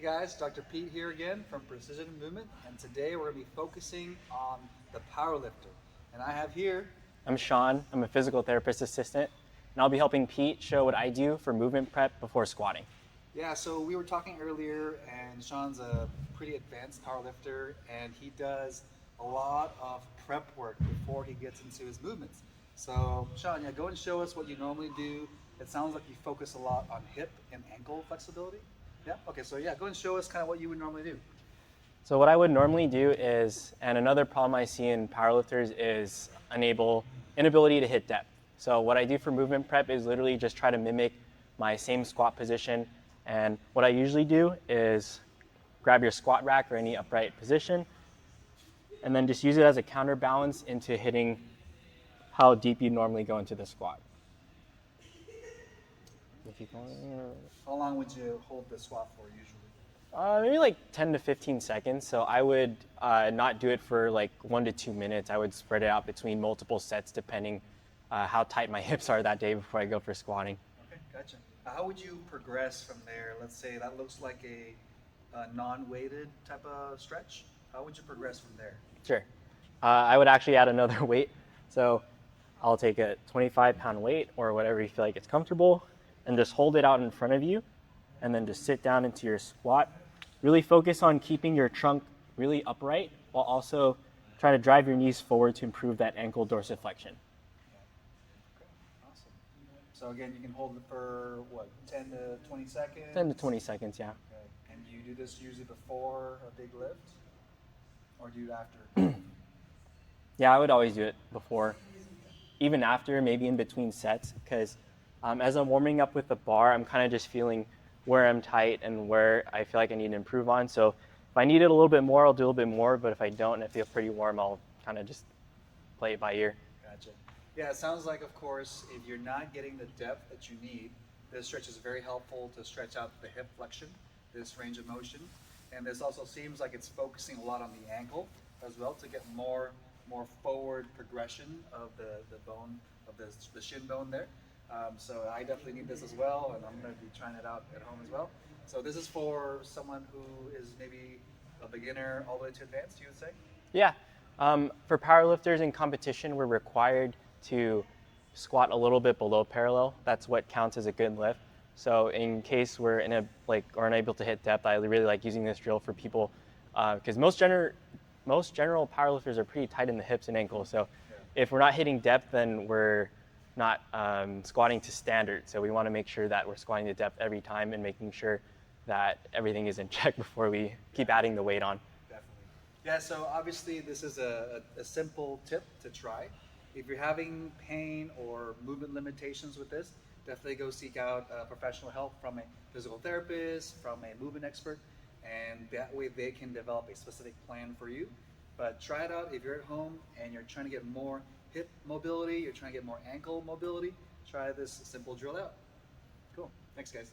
guys, Dr. Pete here again from Precision Movement, and today we're going to be focusing on the Powerlifter. And I have here... I'm Sean, I'm a physical therapist assistant, and I'll be helping Pete show what I do for movement prep before squatting. Yeah, so we were talking earlier, and Sean's a pretty advanced powerlifter, and he does a lot of prep work before he gets into his movements. So Sean, yeah, go and show us what you normally do. It sounds like you focus a lot on hip and ankle flexibility. Yeah, okay, so yeah, go and show us kind of what you would normally do. So what I would normally do is, and another problem I see in powerlifters is inability to hit depth. So what I do for movement prep is literally just try to mimic my same squat position. And what I usually do is grab your squat rack or any upright position, and then just use it as a counterbalance into hitting how deep you normally go into the squat. How long would you hold the squat for usually? Maybe like 10 to 15 seconds. So I would not do it for like 1 to 2 minutes. I would spread it out between multiple sets depending how tight my hips are that day before I go for squatting. Okay, gotcha. How would you progress from there? Let's say that looks like a non-weighted type of stretch. How would you progress from there? Sure. I would actually add another weight. So I'll take a 25-pound weight or whatever you feel like it's comfortable and just hold it out in front of you and then just sit down into your squat. Really focus on keeping your trunk really upright while also trying to drive your knees forward to improve that ankle dorsiflexion. Okay, awesome. So again, you can hold it for what, 10 to 20 seconds? 10 to 20 seconds, yeah. Okay. And you do this usually before a big lift? Or do it after? Yeah, I would always do it before. Even after, maybe in between sets, because as I'm warming up with the bar, I'm kind of just feeling where I'm tight and where I feel like I need to improve on. So if I need it a little bit more, I'll do a little bit more. But if I don't and I feel pretty warm, I'll kind of just play it by ear. Gotcha. Yeah, it sounds like, of course, if you're not getting the depth that you need, this stretch is very helpful to stretch out the hip flexion, this range of motion. And this also seems like it's focusing a lot on the ankle as well to get more forward progression of the bone, of the shin bone there. So I definitely need this as well, and I'm going to be trying it out at home as well. So this is for someone who is maybe a beginner all the way to advanced, you would say? Yeah. For powerlifters in competition, we're required to squat a little bit below parallel. That's what counts as a good lift. So in case we're unable to hit depth, I really like using this drill for people because most general powerlifters are pretty tight in the hips and ankles. So if we're not hitting depth, then we're not squatting to standard. So we want to make sure that we're squatting to depth every time and making sure that everything is in check before we keep adding the weight on. Definitely. Yeah, so obviously this is a simple tip to try. If you're having pain or movement limitations with this, definitely go seek out professional help from a physical therapist, from a movement expert, and that way they can develop a specific plan for you. But try it out if you're at home and you're trying to get more hip mobility, you're trying to get more ankle mobility, try this simple drill out. Cool. Thanks, guys.